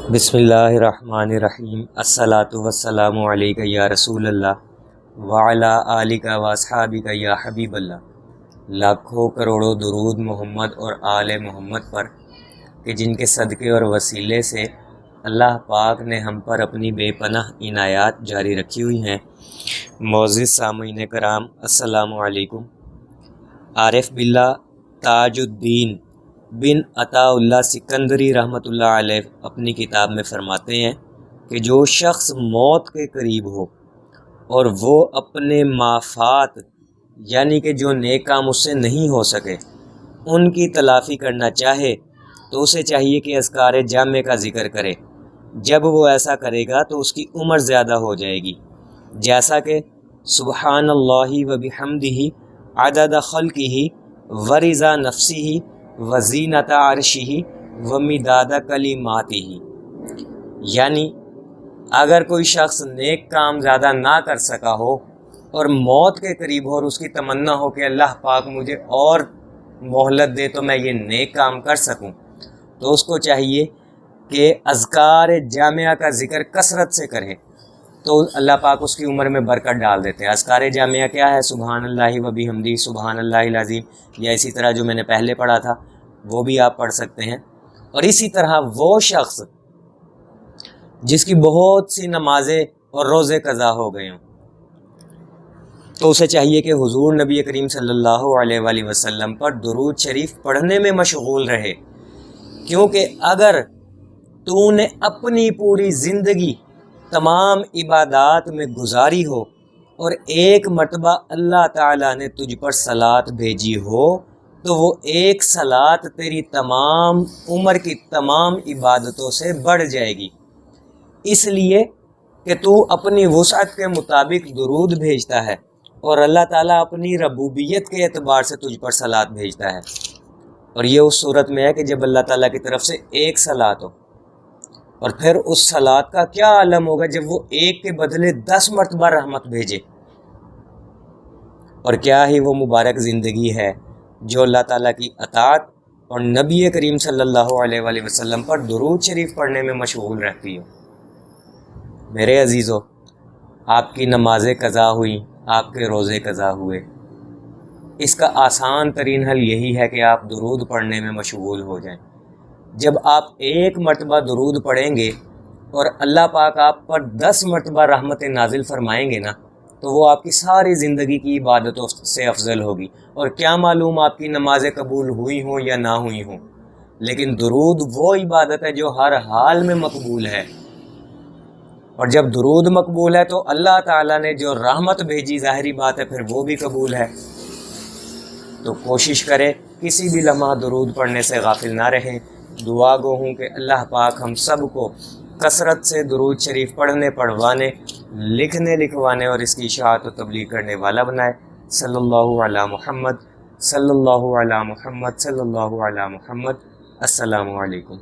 بسم اللہ الرحمن الرحیم۔ الصلاۃ والسلام علیک یا رسول اللہ وعلی آلک واصحابک یا حبیب اللہ۔ لاکھوں کروڑوں درود محمد اور آل محمد پر کہ جن کے صدقے اور وسیلے سے اللہ پاک نے ہم پر اپنی بے پناہ عنایات جاری رکھی ہوئی ہیں۔ معزز سامعین کرام، السلام علیکم۔ عارف باللہ تاج الدین بن عطا اللہ سکندری رحمۃ اللہ علیہ اپنی کتاب میں فرماتے ہیں کہ جو شخص موت کے قریب ہو اور وہ اپنے مافات یعنی کہ جو نیک کام اس سے نہیں ہو سکے ان کی تلافی کرنا چاہے تو اسے چاہیے کہ اذکار جامع کا ذکر کرے۔ جب وہ ایسا کرے گا تو اس کی عمر زیادہ ہو جائے گی، جیسا کہ سبحان اللہ و بحمدہ عدد خلقہ و رضا نفسہ و زینت عرشہ و مداد کلماتہ۔ یعنی اگر کوئی شخص نیک کام زیادہ نہ کر سکا ہو اور موت کے قریب ہو اور اس کی تمنا ہو کہ اللہ پاک مجھے اور مہلت دے تو میں یہ نیک کام کر سکوں، تو اس کو چاہیے کہ اذکار جامعہ کا ذکر کثرت سے کرے، تو اللہ پاک اس کی عمر میں برکت ڈال دیتے ہیں۔ اذکار جامعہ کیا ہے؟ سبحان اللہ و بحمدہ، سبحان اللہ العظیم، یا اسی طرح جو میں نے پہلے پڑھا تھا وہ بھی آپ پڑھ سکتے ہیں۔ اور اسی طرح وہ شخص جس کی بہت سی نمازیں اور روزے قضا ہو گئے ہوں تو اسے چاہیے کہ حضور نبی کریم صلی اللہ علیہ وآلہ وسلم پر درود شریف پڑھنے میں مشغول رہے، کیونکہ اگر تو نے اپنی پوری زندگی تمام عبادات میں گزاری ہو اور ایک مرتبہ اللہ تعالیٰ نے تجھ پر صلات بھیجی ہو تو وہ ایک صلات تیری تمام عمر کی تمام عبادتوں سے بڑھ جائے گی، اس لیے کہ تو اپنی وسعت کے مطابق درود بھیجتا ہے اور اللہ تعالیٰ اپنی ربوبیت کے اعتبار سے تجھ پر صلات بھیجتا ہے۔ اور یہ اس صورت میں ہے کہ جب اللہ تعالیٰ کی طرف سے ایک صلات ہو، اور پھر اس صلات کا کیا عالم ہوگا جب وہ ایک کے بدلے 10 مرتبہ رحمت بھیجے۔ اور کیا ہی وہ مبارک زندگی ہے جو اللہ تعالیٰ کی اطاعت اور نبی کریم صلی اللہ علیہ وآلہ وسلم پر درود شریف پڑھنے میں مشغول رہتی ہو۔ میرے عزیزو، آپ کی نمازیں قضا ہوئیں، آپ کے روزے قضا ہوئے، اس کا آسان ترین حل یہی ہے کہ آپ درود پڑھنے میں مشغول ہو جائیں۔ جب آپ ایک مرتبہ درود پڑھیں گے اور اللہ پاک آپ پر 10 مرتبہ رحمت نازل فرمائیں گے نا، تو وہ آپ کی ساری زندگی کی عبادتوں سے افضل ہوگی۔ اور کیا معلوم آپ کی نمازیں قبول ہوئی ہوں یا نہ ہوئی ہوں، لیکن درود وہ عبادت ہے جو ہر حال میں مقبول ہے، اور جب درود مقبول ہے تو اللہ تعالیٰ نے جو رحمت بھیجی ظاہری بات ہے پھر وہ بھی قبول ہے۔ تو کوشش کرے کسی بھی لمحہ درود پڑھنے سے غافل نہ رہیں۔ دعا گو ہوں کہ اللہ پاک ہم سب کو کثرت سے درود شریف پڑھنے، پڑھوانے، لکھنے، لکھوانے اور اس کی اشاعت و تبلیغ کرنے والا بنائے۔ صلی اللہ علی محمد، صلی اللہ علی محمد، صلی اللہ علی محمد۔ السلام علیکم۔